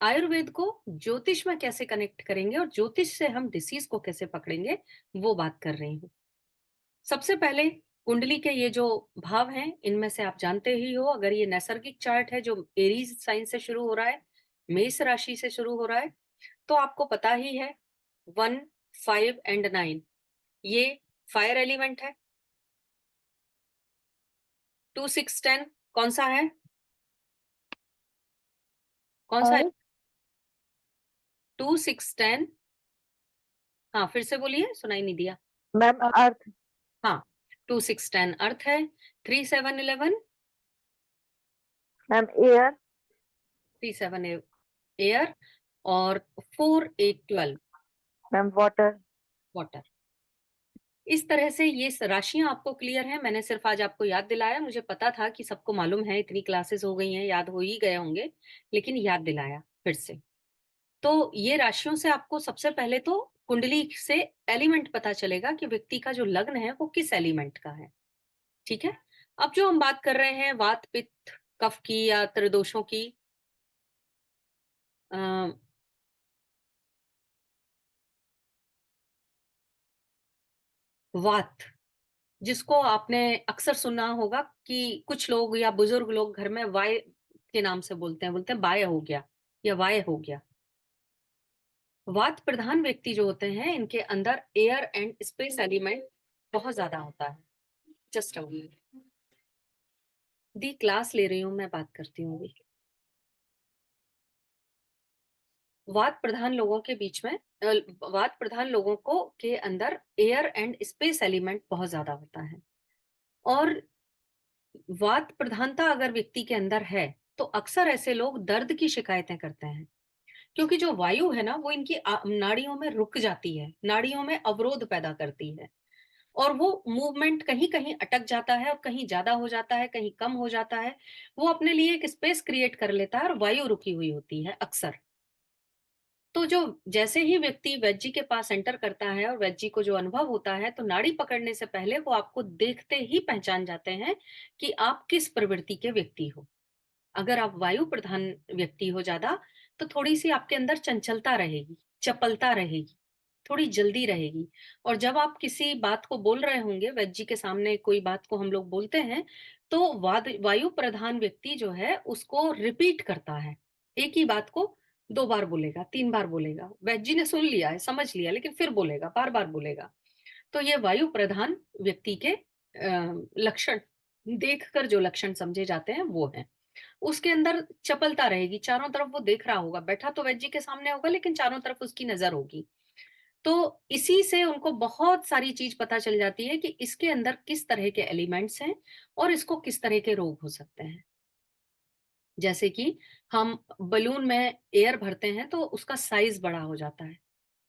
आयुर्वेद को ज्योतिष में कैसे कनेक्ट करेंगे और ज्योतिष से हम डिसीज को कैसे पकड़ेंगे, वो बात कर रही हूँ। सबसे पहले कुंडली के ये जो भाव हैं, इनमें से आप जानते ही हो, अगर ये नैसर्गिक चार्ट है जो एरीज साइन से शुरू हो रहा है, मेष राशि से शुरू हो रहा है, तो आपको पता ही है 1, 5 एंड 9 ये फायर एलिमेंट है। 2, 6, 10 कौन सा है? कौन सा है? और 2, 6, 10। हाँ, फिर से बोलिए, सुनाई नहीं दिया। मैम अर्थ। हाँ, 2, 6, 10 अर्थ है। 3, 7, 11। Ma'am air. 3, 7 एयर। और 4, 8, 12 मैम वाटर। वाटर। इस तरह से ये राशियां आपको क्लियर हैं। मैंने सिर्फ आज आपको याद दिलाया, मुझे पता था कि सबको मालूम है, इतनी क्लासेस हो गई हैं, याद हो ही गए होंगे, लेकिन याद दिलाया फिर से। तो ये राशियों से आपको सबसे पहले तो कुंडली से एलिमेंट पता चलेगा कि व्यक्ति का जो लग्न है वो किस एलिमेंट का है। ठीक है। अब जो हम बात कर रहे हैं वात पित्त कफ की या त्रिदोषों की, अ, वात, जिसको आपने अक्सर सुना होगा कि कुछ लोग या बुजुर्ग लोग घर में वाय के नाम से बोलते हैं बाय हो गया या वाय हो गया। वात प्रधान व्यक्ति जो होते हैं, इनके अंदर एयर एंड स्पेस एलिमेंट बहुत ज्यादा होता है। Just a minute, the class ले रही हूँ, मैं बात करती हूँ अभी। वात प्रधान लोगों के बीच में वात प्रधान लोगों को के अंदर एयर एंड स्पेस एलिमेंट बहुत ज्यादा होता है। और वात प्रधानता अगर व्यक्ति के अंदर है, तो अक्सर ऐसे लोग दर्द की शिकायतें करते हैं, क्योंकि जो वायु है ना, वो इनकी नाड़ियों में रुक जाती है, नाड़ियों में अवरोध पैदा करती है, और वो मूवमेंट कहीं कहीं अटक जाता है और कहीं ज्यादा हो जाता है, कहीं कम हो जाता है। वो अपने लिए एक स्पेस क्रिएट कर लेता है और वायु रुकी हुई होती है अक्सर। तो जो जैसे ही व्यक्ति वैद्य के पास एंटर करता है और वैद्य को जो अनुभव होता है, तो नाड़ी पकड़ने से पहले वो आपको देखते ही पहचान जाते हैं कि आप किस प्रवृत्ति के व्यक्ति हो। अगर आप वायु प्रधान व्यक्ति हो ज्यादा, तो थोड़ी सी आपके अंदर चंचलता रहेगी, चपलता रहेगी, थोड़ी जल्दी रहेगी। और जब आप किसी बात को बोल रहे होंगे, वैद्य के सामने कोई बात को हम लोग बोलते हैं, तो वायु प्रधान व्यक्ति जो है उसको रिपीट करता है। एक ही बात को 2 बार बोलेगा, 3 बार बोलेगा, वैद्य ने सुन लिया है, समझ लिया, लेकिन फिर बोलेगा, बार बार बोलेगा। तो ये वायु प्रधान व्यक्ति के लक्षण, देखकर जो लक्षण समझे जाते हैं वो है। उसके अंदर चपलता रहेगी, चारों तरफ वो देख रहा होगा, बैठा तो वैद्य के सामने होगा, लेकिन चारों तरफ उसकी नजर होगी। तो इसी से उनको बहुत सारी चीज पता चल जाती है कि इसके अंदर किस तरह के एलिमेंट्स हैं और इसको किस तरह के रोग हो सकते हैं। जैसे कि हम बलून में एयर भरते हैं तो उसका साइज बड़ा हो जाता है,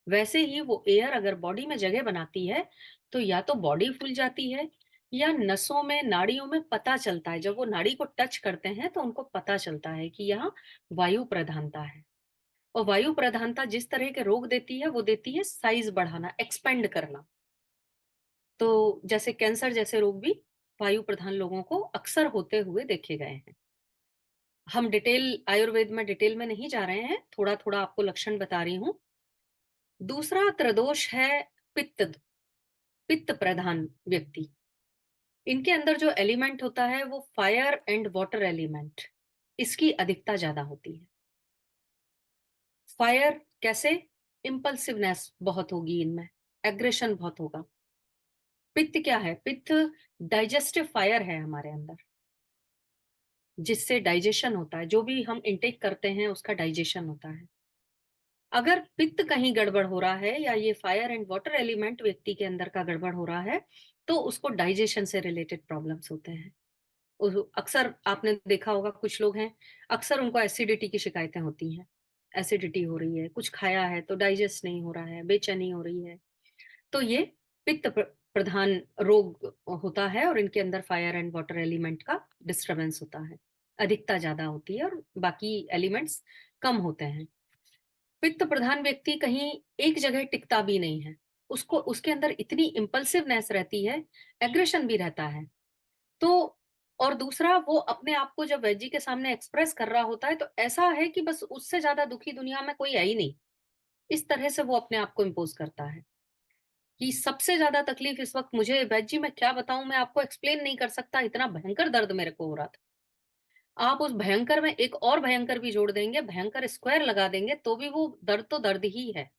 वैसे ही वो एयर अगर बॉडी में जगह बनाती है, तो या तो बॉडी फूल जाती है, या नसों में, नाड़ियों में पता चलता है, जब वो नाड़ी को टच करते हैं तो उनको पता चलता है कि यहाँ वायु प्रधानता है। और वायु प्रधानता जिस तरह के रोग देती है, वो देती है साइज बढ़ाना, एक्सपेंड करना। तो जैसे कैंसर जैसे रोग भी वायु प्रधान लोगों को अक्सर होते हुए देखे गए हैं। हम डिटेल आयुर्वेद में डिटेल में नहीं जा रहे हैं, थोड़ा थोड़ा आपको लक्षण बता रही हूँ। दूसरा त्रिदोष है पित्त, पित्त प्रधान व्यक्ति। इनके अंदर जो एलिमेंट होता है वो फायर एंड वाटर एलिमेंट, इसकी अधिकता ज्यादा होती है। फायर कैसे? इम्पल्सिवनेस बहुत होगी इनमें, एग्रेशन बहुत होगा। पित्त क्या है? पित्त डाइजेस्टिव फायर है हमारे अंदर, जिससे डाइजेशन होता है, जो भी हम इंटेक करते हैं उसका डाइजेशन होता है। अगर पित्त कहीं गड़बड़ हो रहा है, या ये फायर एंड वाटर एलिमेंट व्यक्ति के अंदर का गड़बड़ हो रहा है, तो उसको डाइजेशन से रिलेटेड प्रॉब्लम्स होते हैं। अक्सर आपने देखा होगा, कुछ लोग हैं, अक्सर उनको एसिडिटी की शिकायतें होती हैं। एसिडिटी हो रही है, कुछ खाया है तो डाइजेस्ट नहीं हो रहा है, बेचैनी हो रही है। तो ये पित्त प्रधान रोग होता है, और इनके अंदर फायर एंड वाटर एलिमेंट का डिस्टरबेंस होता है, अधिकता ज्यादा होती है और बाकी एलिमेंट्स कम होते हैं। पित्त प्रधान व्यक्ति कहीं एक जगह टिकता भी नहीं है, उसको उसके अंदर इतनी इम्पल्सिवनेस रहती है, एग्रेशन भी रहता है। तो और दूसरा वो अपने आप को जब वेजी के सामने एक्सप्रेस कर रहा होता है तो ऐसा है कि बस उससे ज्यादा दुखी दुनिया में कोई है ही नहीं। इस तरह से वो अपने आप को इम्पोज करता है कि सबसे ज्यादा तकलीफ इस वक्त मुझे वेजी, मैं क्या बताऊं, मैं आपको एक्सप्लेन नहीं कर सकता, इतना भयंकर दर्द मेरे को हो रहा था। आप उस भयंकर में एक और भयंकर भी जोड़ देंगे, भयंकर स्क्वायर लगा देंगे, तो भी वो दर्द तो दर्द ही है,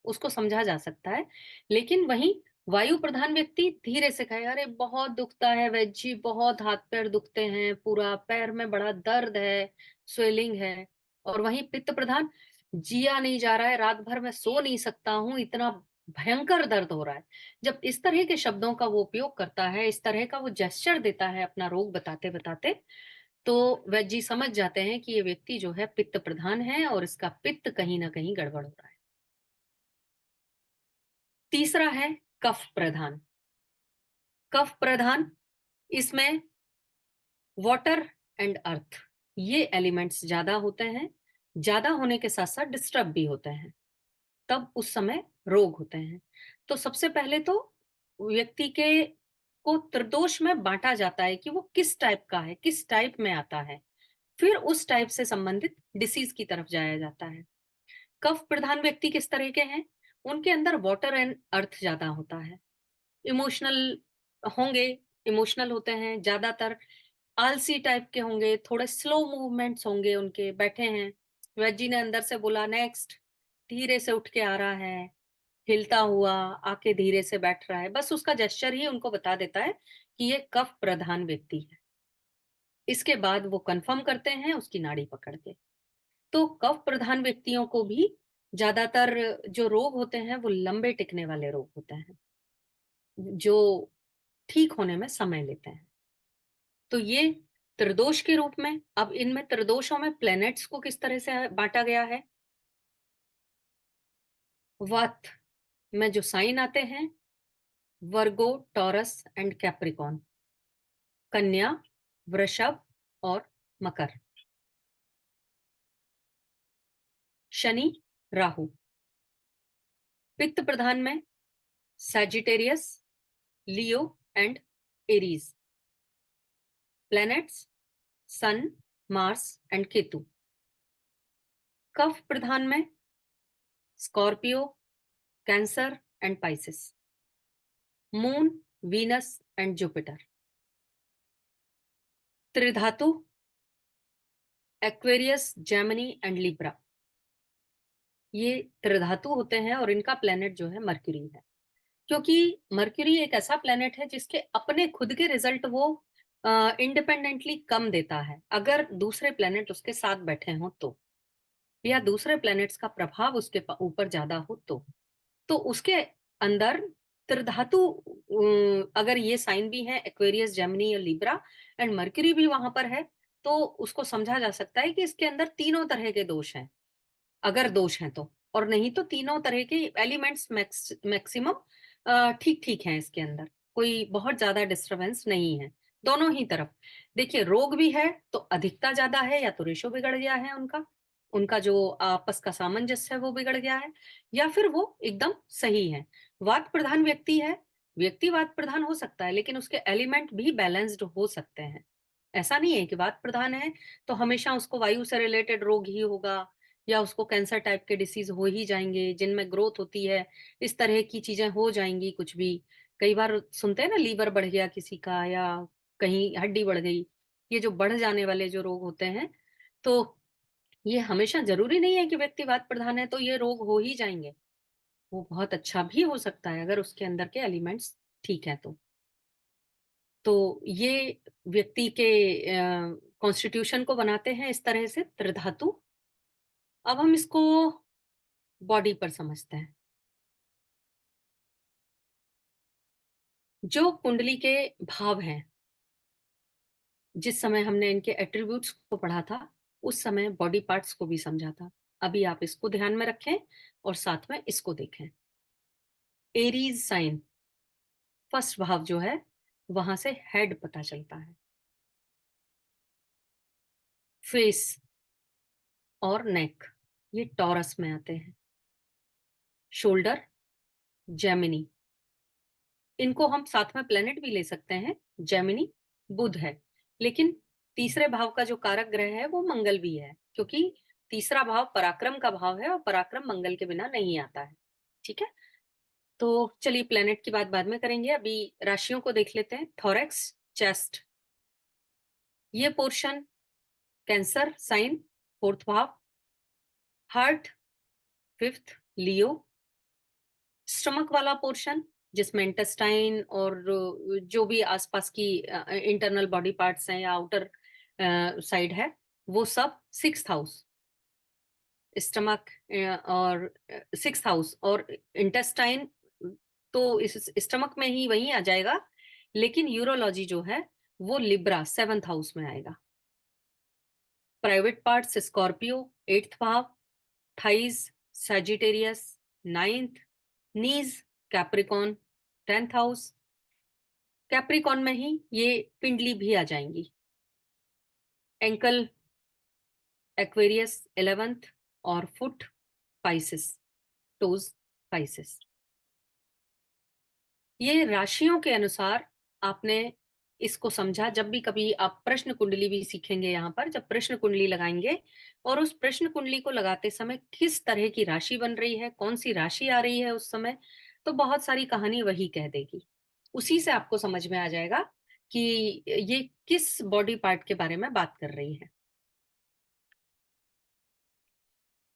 उसको समझा जा सकता है। लेकिन वहीं वायु प्रधान व्यक्ति धीरे से कहे, अरे बहुत दुखता है वैजी, बहुत हाथ पैर दुखते हैं, पूरा पैर में बड़ा दर्द है, स्वेलिंग है। और वहीं पित्त प्रधान, जिया नहीं जा रहा है, रात भर मैं सो नहीं सकता हूँ, इतना भयंकर दर्द हो रहा है। जब इस तरह के शब्दों का वो उपयोग करता है, इस तरह का वो जेस्चर देता है अपना रोग बताते बताते, तो वैद्य समझ जाते हैं कि ये व्यक्ति जो है पित्त प्रधान है और इसका पित्त कहीं ना कहीं गड़बड़ हो रहा है। तीसरा है कफ प्रधान। कफ प्रधान, इसमें वाटर एंड अर्थ, ये एलिमेंट्स ज्यादा होते हैं। ज्यादा होने के साथ साथ डिस्टर्ब भी होते हैं, तब उस समय रोग होते हैं। तो सबसे पहले तो व्यक्ति के को त्रिदोष में बांटा जाता है कि वो किस टाइप का है, किस टाइप में आता है, फिर उस टाइप से संबंधित डिसीज की तरफ जाया जाता है। कफ प्रधान व्यक्ति किस तरह के हैं? उनके अंदर वाटर एंड अर्थ ज्यादा होता है। इमोशनल होंगे, इमोशनल होते हैं ज्यादातर, आलसी टाइप के होंगे, थोड़े स्लो मूवमेंट्स होंगे उनके, बैठे हैं, वैजी ने अंदर से बोला नेक्स्ट, धीरे से उठ के आ रहा है, हिलता हुआ आके धीरे से बैठ रहा है, बस उसका जेस्चर ही उनको बता देता है कि ये कफ प्रधान व्यक्ति है। इसके बाद वो कंफर्म करते हैं उसकी नाड़ी पकड़ के। तो कफ प्रधान व्यक्तियों को भी ज्यादातर जो रोग होते हैं वो लंबे टिकने वाले रोग होते हैं, जो ठीक होने में समय लेते हैं। तो ये त्रिदोष के रूप में, अब इनमें त्रिदोषों में प्लैनेट्स को किस तरह से बांटा गया है? वात में जो साइन आते हैं, वर्गो, टॉरस एंड कैप्रिकॉन, कन्या, वृषभ और मकर। शनि, राहु। पित्त प्रधान में Sagittarius, Leo and Aries. Planets, Sun, Mars and Ketu. कफ प्रधान में Scorpio, Cancer and Pisces. Moon, Venus and Jupiter. त्रिधातु, एक्वेरियस, जेमिनी एंड लिब्रा। ये त्रिधातु होते हैं और इनका प्लेनेट जो है मरक्यूरी है, क्योंकि मरक्यूरी एक ऐसा प्लेनेट है जिसके अपने खुद के रिजल्ट वो इंडिपेंडेंटली कम देता है, अगर दूसरे प्लेनेट उसके साथ बैठे हों तो, या दूसरे प्लैनेट्स का प्रभाव उसके ऊपर ज्यादा हो तो उसके अंदर त्रिधातु, अगर ये साइन भी है एक्वेरियस, जेमिनी या लिब्रा एंड मर्क्यूरी भी वहां पर है, तो उसको समझा जा सकता है कि इसके अंदर तीनों तरह के दोष हैं, अगर दोष हैं तो। और नहीं तो तीनों तरह के एलिमेंट्स मैक्सिमम ठीक ठीक हैं इसके अंदर, कोई बहुत ज्यादा डिस्टरबेंस नहीं है दोनों ही तरफ। देखिए रोग भी है तो अधिकता ज्यादा है, या तो रेशो बिगड़ गया है उनका, उनका जो आपस का सामंजस्य है वो बिगड़ गया है, या फिर वो एकदम सही है। वात प्रधान व्यक्ति है, व्यक्ति वात प्रधान हो सकता है, लेकिन उसके एलिमेंट भी बैलेंस्ड हो सकते हैं। ऐसा नहीं है कि वात प्रधान है तो हमेशा उसको वायु से रिलेटेड रोग ही होगा, या उसको कैंसर टाइप के डिसीज हो ही जाएंगे जिनमें ग्रोथ होती है, इस तरह की चीजें हो जाएंगी कुछ भी। कई बार सुनते हैं ना, लीवर बढ़ गया किसी का, या कहीं हड्डी बढ़ गई, ये जो बढ़ जाने वाले जो रोग होते हैं, तो ये हमेशा जरूरी नहीं है कि व्यक्ति वात प्रधान है तो ये रोग हो ही जाएंगे। वो बहुत अच्छा भी हो सकता है अगर उसके अंदर के एलिमेंट्स ठीक है तो ये व्यक्ति के कॉन्स्टिट्यूशन को बनाते हैं इस तरह से त्रिधातु। अब हम इसको बॉडी पर समझते हैं। जो कुंडली के भाव हैं, जिस समय हमने इनके एट्रीब्यूट्स को पढ़ा था उस समय बॉडी पार्ट्स को भी समझा था। अभी आप इसको ध्यान में रखें और साथ में इसको देखें। एरीज साइन, फर्स्ट भाव जो है वहां से हेड पता चलता है, फेस और नेक ये टॉरस में आते हैं। शोल्डर, जेमिनी, इनको हम साथ में प्लेनेट भी ले सकते हैं, जेमिनी बुध है, लेकिन तीसरे भाव का जो कारक ग्रह है वो मंगल भी है, क्योंकि तीसरा भाव पराक्रम का भाव है और पराक्रम मंगल के बिना नहीं आता है। ठीक है? तो चलिए प्लेनेट की बात बाद में करेंगे, अभी राशियों को देख लेते हैं। थोरैक्स, चेस्ट, ये पोर्शन कैंसर साइन, 4th भाव। हार्ट, 5th लियो। स्टमक वाला पोर्शन जिसमें इंटेस्टाइन और जो भी आसपास की इंटरनल बॉडी पार्ट्स हैं या आउटर साइड है, वो सब 6th हाउस। स्टमक और 6th हाउस और इंटेस्टाइन तो इस स्टमक में ही वहीं आ जाएगा, लेकिन यूरोलॉजी जो है वो लिब्रा 7th हाउस में आएगा। प्राइवेट पार्ट्स स्कॉर्पियो 8th भाव। Thighs Sagittarius 9th। नीज कैप्रिकॉन 10th हाउस। कैप्रिकॉन में ही ये पिंडली भी आ जाएंगी। एंकल एक्वेरियस 11th और फुट पाइसिस, टोज पाइसिस। ये राशियों के अनुसार आपने इसको समझा। जब भी कभी आप प्रश्न कुंडली भी सीखेंगे, यहाँ पर जब प्रश्न कुंडली लगाएंगे और उस प्रश्न कुंडली को लगाते समय किस तरह की राशि बन रही है, कौन सी राशि आ रही है उस समय, तो बहुत सारी कहानी वही कह देगी। उसी से आपको समझ में आ जाएगा कि ये किस बॉडी पार्ट के बारे में बात कर रही है।